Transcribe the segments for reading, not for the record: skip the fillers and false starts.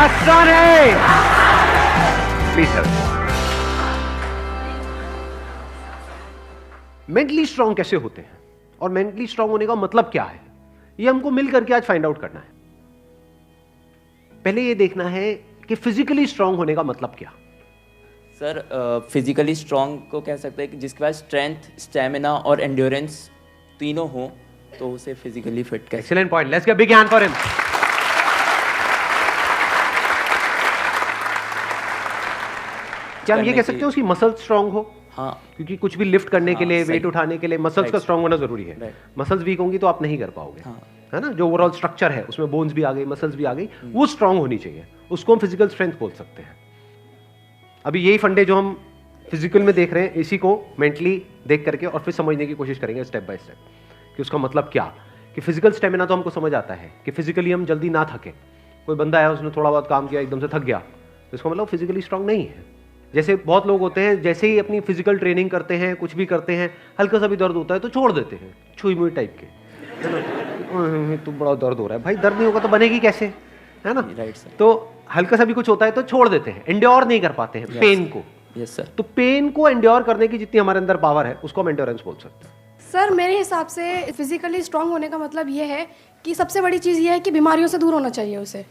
आसान है। Please sir. Mentally strong कैसे होते हैं और मेंटली स्ट्रांग होने का मतलब क्या है, ये हमको मिल करके आज फाइंड आउट करना है। पहले ये देखना है कि फिजिकली स्ट्रांग होने का मतलब क्या। सर फिजिकली स्ट्रांग को कह सकते हैं कि जिसके पास स्ट्रेंथ, स्टैमिना और एंड्योरेंस तीनों हो तो उसे फिजिकली फिट कह। Excellent point, let's give big hand for him. क्या हम ये कह सकते हैं उसकी मसल स्ट्रांग हो? हाँ, क्योंकि कुछ भी लिफ्ट करने के लिए, सही। वेट उठाने के लिए मसल्स का स्ट्रांग होना जरूरी है। मसल्स वीक होंगी तो आप नहीं कर पाओगे, है ना। जो ओवरऑल स्ट्रक्चर है उसमें बोन्स भी आ गई, मसल्स भी आ गई, वो स्ट्रांग होनी चाहिए, उसको हम फिजिकल स्ट्रेंथ बोल सकते हैं। अभी यही फंडे जो हम फिजिकल में देख रहे हैं, इसी को मेंटली देख करके और फिर समझने की कोशिश करेंगे स्टेप बाय स्टेप कि उसका मतलब क्या। कि फिजिकल स्टेमिना तो हमको समझ आता है कि फिजिकली हम जल्दी ना थके। कोई बंदा है उसने थोड़ा बहुत काम किया एकदम से थक गया तो इसका मतलब फिजिकली स्ट्रांग नहीं है। जैसे बहुत लोग होते हैं, जैसे ही अपनी फिजिकल ट्रेनिंग करते हैं, कुछ भी करते हैं, हल्का सा भी दर्द होता है तो छोड़ देते हैं, छुई मुई टाइप के, है ना। तो बड़ा दर्द हो रहा है, भाई दर्द नहीं होगा तो बनेगी कैसे, है ना। Right sir. तो हल्का सा भी कुछ होता है तो छोड़ देते हैं, एंड्योर नहीं कर पाते हैं पेन को। Yes sir. तो पेन को एंड्योर करने की जितनी हमारे अंदर पावर है उसको हम एंड्योरेंस बोल सकते हैं। सर मेरे हिसाब से फिजिकली स्ट्रांग होने का मतलब ये है कि सबसे बड़ी चीज़ ये है कि बीमारियों से दूर होना चाहिए उसे।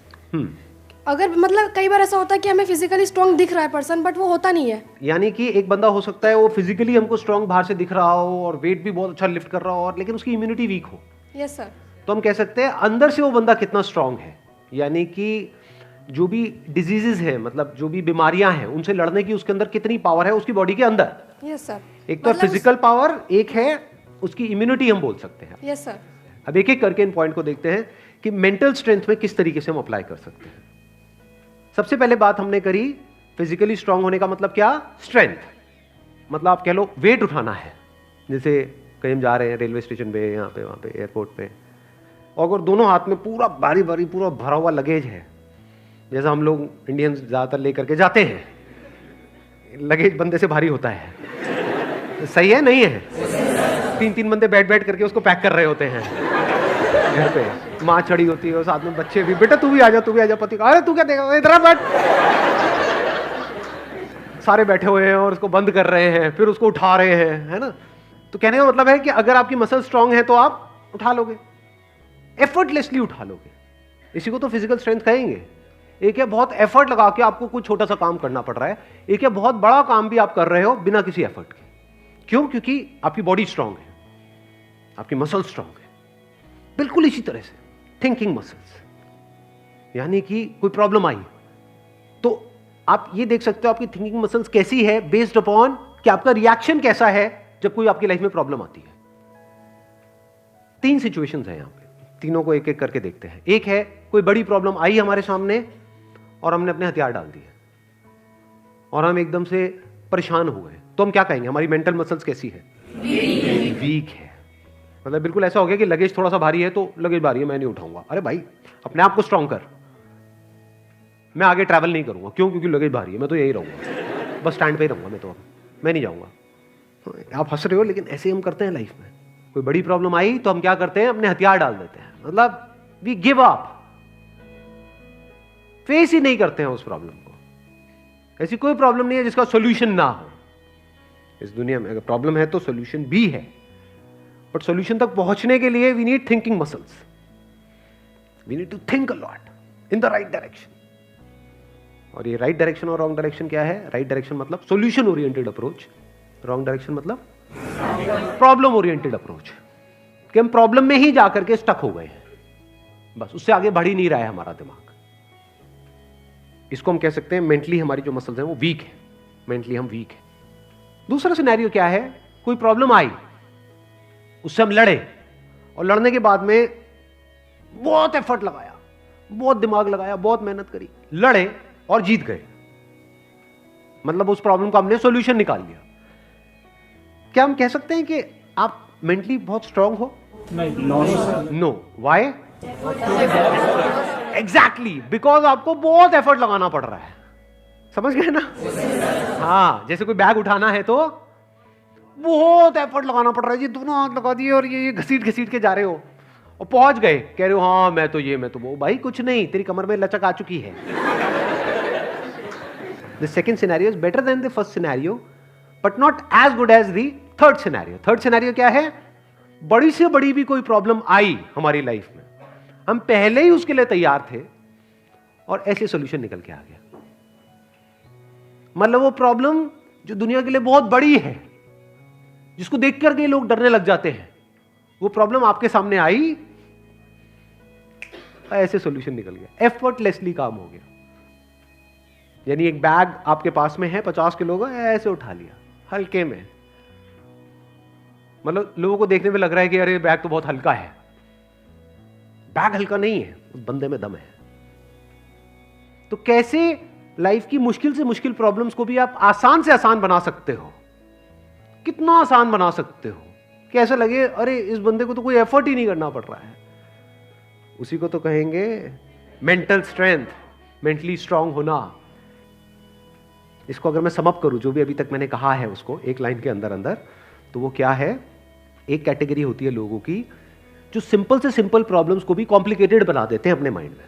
अगर मतलब कई बार ऐसा होता है कि हमें फिजिकली स्ट्रांग दिख रहा है पर्सन, बट वो होता नहीं है। यानी कि एक बंदा हो सकता है वो फिजिकली हमको स्ट्रांग बाहर से दिख रहा हो और वेट भी बहुत अच्छा लिफ्ट कर रहा हो, और लेकिन उसकी इम्यूनिटी वीक हो। Yes sir. तो हम कह सकते हैं अंदर से वो बंदा कितना स्ट्रांग है। यानी कि जो भी डिजीजेज है, मतलब जो भी बीमारियां हैं, उनसे लड़ने की उसके अंदर कितनी पावर है उसकी बॉडी के अंदर। Yes sir. एक तो फिजिकल पावर, एक है उसकी इम्यूनिटी हम बोल सकते हैं। Yes sir. अब एक एक करके इन पॉइंट को देखते हैं कि मेंटल स्ट्रेंथ में किस तरीके से हम अप्लाई कर सकते हैं। सबसे पहले बात हमने करी फिजिकली स्ट्रांग होने का मतलब क्या, स्ट्रेंथ। मतलब आप कह लो वेट उठाना है। जैसे कहीं हम जा रहे हैं रेलवे स्टेशन पे, यहाँ पे, वहाँ पे, एयरपोर्ट पे, और अगर दोनों हाथ में पूरा भारी भारी पूरा भरा हुआ लगेज है, जैसा हम लोग इंडियंस ज़्यादातर लेकर के जाते हैं, लगेज बंदे से भारी होता है, सही है नहीं है? 3-3 बंदे बैठ बैठ करके उसको पैक कर रहे होते हैं घर पे, माँ चढ़ी होती है और साथ में बच्चे भी, बेटा तू भी आ जा, तू भी आ जा, पति का अरे तू क्या देगा, इधर बैठ। सारे बैठे हुए हैं और उसको बंद कर रहे हैं, फिर उसको उठा रहे हैं, है ना। तो कहने का मतलब है कि अगर आपकी मसल स्ट्रांग है तो आप उठा लोगे, एफर्टलेसली उठा लोगे। इसी को तो फिजिकल स्ट्रेंथ कहेंगे। एक है बहुत एफर्ट लगा के आपको कुछ छोटा सा काम करना पड़ रहा है, एक है बहुत बड़ा काम भी आप कर रहे हो बिना किसी एफर्ट के। क्यों? क्योंकि आपकी बॉडी स्ट्रांग है, आपकी मसल स्ट्रांग है। बिल्कुल इसी तरह से थिंकिंग मसल्स, यानी कि कोई प्रॉब्लम आई तो आप ये देख सकते हो आपकी थिंकिंग मसल्स कैसी है, बेस्ड अपॉन कि आपका रिएक्शन कैसा है जब कोई आपकी लाइफ में प्रॉब्लम आती है। 3 सिचुएशंस हैं यहां पे, तीनों को एक एक करके देखते हैं। एक है कोई बड़ी प्रॉब्लम आई हमारे सामने और हमने अपने हथियार डाल दिए और हम एकदम से परेशान हो गए, तो हम क्या कहेंगे, हमारी मेंटल मसल्स कैसी है, वीक है। मतलब बिल्कुल ऐसा हो गया कि लगेज थोड़ा सा भारी है तो लगेज भारी है मैं नहीं उठाऊंगा। अरे भाई अपने आप को स्ट्रांग कर, मैं आगे ट्रैवल नहीं करूंगा। क्यों? क्योंकि लगेज भारी है, मैं तो यही रहूंगा, बस स्टैंड पे ही रहूंगा, मैं नहीं जाऊंगा। आप हंस रहे हो लेकिन ऐसे हम करते हैं लाइफ में। कोई बड़ी प्रॉब्लम आई तो हम क्या करते हैं, अपने हथियार डाल देते हैं, मतलब वी गिव अप, फेस ही नहीं करते हैं उस प्रॉब्लम को। ऐसी कोई प्रॉब्लम नहीं है जिसका सॉल्यूशन ना हो इस दुनिया में। अगर प्रॉब्लम है तो सॉल्यूशन भी है, बट सॉल्यूशन तक पहुंचने के लिए we need thinking muscles, we need to think a lot in the right direction. और ये राइट डायरेक्शन और रॉन्ग डायरेक्शन क्या है? राइट डायरेक्शन मतलब solution oriented approach, wrong direction मतलब प्रॉब्लम ओरिएंटेड अप्रोच, कि हम प्रॉब्लम में ही जाकर के स्टक हो गए हैं, बस उससे आगे बढ़ ही नहीं रहा है हमारा दिमाग। इसको हम कह सकते हैं मेंटली हमारी जो मसल्स हैं वो वीक है, मेंटली हम वीक है। दूसरा सिनेरियो क्या है, कोई प्रॉब्लम आई, उससे हम लड़े और लड़ने के बाद में बहुत एफर्ट लगाया, बहुत दिमाग लगाया, बहुत मेहनत करी, लड़े और जीत गए, मतलब उस प्रॉब्लम का हमने सॉल्यूशन निकाल लिया। क्या हम कह सकते हैं कि आप मेंटली बहुत स्ट्रांग हो? नहीं, नो। व्हाई? एग्जैक्टली, बिकॉज आपको बहुत एफर्ट लगाना पड़ रहा है। समझ गए ना? हाँ, जैसे कोई बैग उठाना है तो बहुत एफर्ट लगाना पड़ रहा है जी, दोनों हाथ लगा दिए और ये घसीट घसीट के जा रहे हो, और पहुंच गए, कह रहे हो हाँ मैं तो वो। भाई कुछ नहीं, तेरी कमर में लचक आ चुकी है। The second scenario is better than the first scenario but not as good as the third scenario. Third scenario क्या है? बड़ी से बड़ी भी कोई प्रॉब्लम आई हमारी लाइफ में, हम पहले ही उसके लिए तैयार थे और ऐसे सॉल्यूशन निकल के आ गया। मतलब वो प्रॉब्लम जो दुनिया के लिए बहुत बड़ी है, जिसको देख करके लोग डरने लग जाते हैं, वो प्रॉब्लम आपके सामने आई, ऐसे सॉल्यूशन निकल गया, एफर्टलेसली काम हो गया। यानी एक बैग आपके पास में है 50 किलो का, ऐसे उठा लिया हल्के में। मतलब लोगों को देखने में लग रहा है कि अरे बैग तो बहुत हल्का है। बैग हल्का नहीं है, उस बंदे में दम है। तो कैसे लाइफ की मुश्किल से मुश्किल प्रॉब्लम्स को भी आप आसान से आसान बना सकते हो? कितना आसान बना सकते हो कि ऐसा लगे अरे इस बंदे को तो कोई एफर्ट ही नहीं करना पड़ रहा है। उसी को तो कहेंगे मेंटल स्ट्रेंथ, मेंटली स्ट्रांग होना। इसको अगर मैं समअप करूं, जो भी अभी तक मैंने कहा है उसको एक लाइन के अंदर अंदर, तो वो क्या है? एक कैटेगरी होती है लोगों की जो सिंपल से सिंपल प्रॉब्लम्स को भी कॉम्प्लिकेटेड बना देते हैं अपने माइंड में।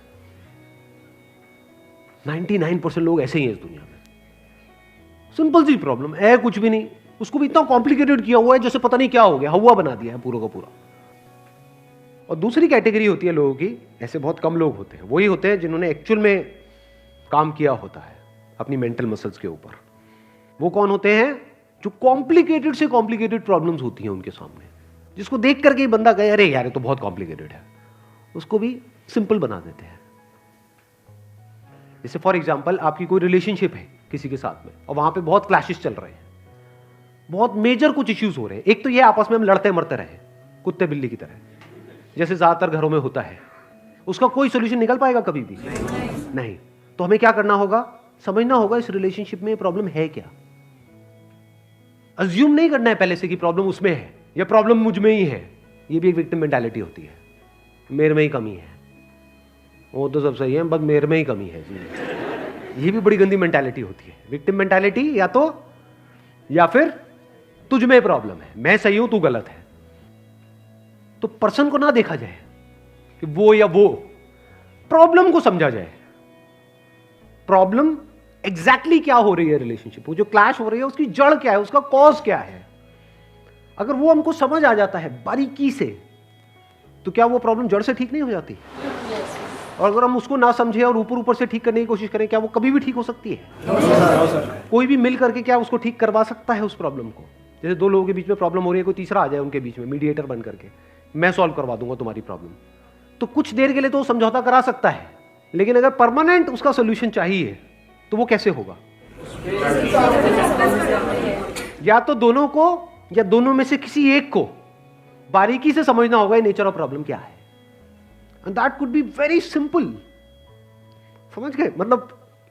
99% लोग ऐसे ही हैं इस दुनिया में। सिंपल सी प्रॉब्लम है, कुछ भी नहीं, उसको भी इतना कॉम्प्लिकेटेड किया हुआ है जैसे पता नहीं क्या हो गया, हवा बना दिया है पूरा का पूरा। और दूसरी कैटेगरी होती है लोगों की, ऐसे बहुत कम लोग होते हैं, वही होते हैं जिन्होंने एक्चुअल में काम किया होता है अपनी मेंटल मसल्स के ऊपर। वो कौन होते हैं? जो कॉम्प्लिकेटेड से कॉम्प्लिकेटेड प्रॉब्लम्स होती हैं उनके सामने, जिसको देख करके ही बंदा कहे अरे यार ये तो बहुत कॉम्प्लिकेटेड है, उसको भी सिंपल बना देते हैं। जैसे फॉर एग्जांपल आपकी कोई रिलेशनशिप है किसी के साथ में और वहां पे बहुत क्लैशेस चल रहे हैं, बहुत मेजर कुछ इश्यूज हो रहे हैं। एक तो ये आपस में हम लड़ते मरते रहे कुत्ते बिल्ली की तरह, जैसे ज्यादातर घरों में होता है। उसका कोई सोल्यूशन निकल पाएगा कभी भी? नहीं। तो हमें क्या करना होगा? समझना होगा इस रिलेशनशिप में प्रॉब्लम है क्या। अज्यूम नहीं करना है पहले से कि प्रॉब्लम उसमें है या प्रॉब्लम मुझ में ही है। ये भी एक विक्टिम मेंटालिटी होती है, मेरे में ही कमी है, वो तो सब सही है बस मेरे में ही कमी है जी। ये भी बड़ी गंदी मेंटालिटी होती है, विक्टिम मेंटालिटी। या फिर तुझ में प्रॉब्लम है, मैं सही हूं तू गलत है। तो पर्सन को ना देखा जाए कि वो या वो, प्रॉब्लम को समझा जाए। प्रॉब्लम एग्जैक्टली क्या हो रही है रिलेशनशिप, वो जो क्लैश हो रही है उसकी जड़ क्या है, उसका कॉज क्या है। अगर वो हमको समझ आ जाता है बारीकी से, तो क्या वो प्रॉब्लम जड़ से ठीक नहीं हो जाती? और अगर हम उसको ना समझे और ऊपर ऊपर से ठीक करने की कोशिश करें, क्या वो कभी भी ठीक हो सकती है? कोई भी मिल करके क्या उसको ठीक करवा सकता है उस प्रॉब्लम को? जैसे दो लोगों के बीच में प्रॉब्लम हो रही है, कोई तीसरा आ जाए उनके बीच में मीडिएटर बन करके, मैं सॉल्व करवा दूंगा तुम्हारी प्रॉब्लम, तो कुछ देर के लिए तो समझौता करा सकता है, लेकिन अगर परमानेंट उसका सोल्यूशन चाहिए तो वो कैसे होगा? या तो दोनों को या दोनों में से किसी एक को बारीकी से समझना होगा नेचर ऑफ प्रॉब्लम क्या है। And that could be very simple. समझ गए? मतलब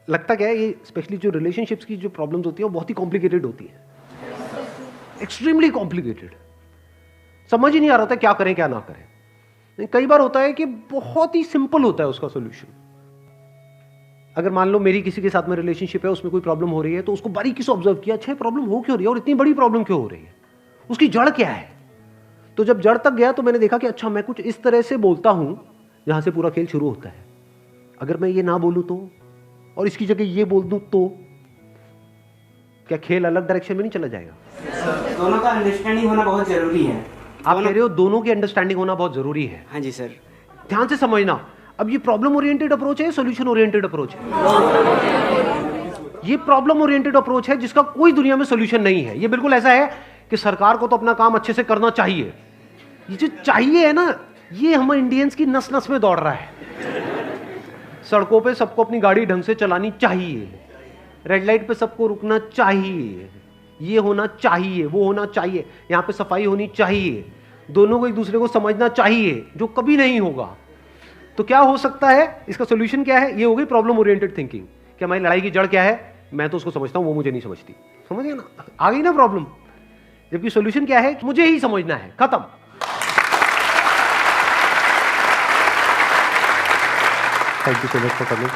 लगता क्या है, ये स्पेशली जो रिलेशनशिप्स की जो प्रॉब्लम्स होती है वो बहुत ही कॉम्प्लिकेटेड होती है, एक्सट्रीमली कॉम्प्लिकेटेड। समझ ही नहीं आ रहा था क्या करें क्या ना करें। कई बार होता है कि बहुत ही सिंपल होता है उसका सोल्यूशन। अगर मान लो मेरी किसी के साथ में रिलेशनशिप है, उसमें कोई प्रॉब्लम हो रही है, तो उसको बारीकी से ऑब्जर्व किया, अच्छा प्रॉब्लम हो क्यों रही है और इतनी बड़ी प्रॉब्लम क्यों हो रही है, उसकी जड़ क्या है। तो जब जड़ तक गया तो मैंने देखा कि अच्छा मैं कुछ इस तरह से बोलता हूं जहां से पूरा खेल शुरू होता है। अगर मैं ये ना बोलूं तो, और इसकी जगह ये बोल दूं तो क्या खेल अलग डायरेक्शन में नहीं चला जाएगा? दोनों का अंडरस्टैंडिंग होना बहुत जरूरी है। आप कह रहे हो दोनों की अंडरस्टैंडिंग होना बहुत जरूरी है। हाँ जी सर। ध्यान से समझना, अब ये प्रॉब्लम ओरिएंटेड अप्रोच है, सॉल्यूशन ओरिएंटेड अप्रोच है। ये प्रॉब्लम ओरिएंटेड अप्रोच है जिसका कोई दुनिया में सॉल्यूशन नहीं है। ये बिल्कुल ऐसा है कि सरकार को तो अपना काम अच्छे से करना चाहिए। ये जो चाहिए है ना, ये हम इंडियंस की नस नस में दौड़ रहा है। सड़कों पे सबको अपनी गाड़ी ढंग से चलानी चाहिए, रेड लाइट पे सबको रुकना चाहिए, ये होना चाहिए, वो होना चाहिए, यहाँ पे सफाई होनी चाहिए, दोनों को एक दूसरे को समझना चाहिए, जो कभी नहीं होगा। तो क्या हो सकता है, इसका सोल्यूशन क्या है? ये हो गई प्रॉब्लम ओरिएंटेड थिंकिंग कि हमारी लड़ाई की जड़ क्या है, मैं तो उसको समझता हूं वो मुझे नहीं समझती। समझ गए ना? आ गई ना प्रॉब्लम। जबकि सोल्यूशन क्या है? मुझे ही समझना है, खत्म। Thank you so much for coming.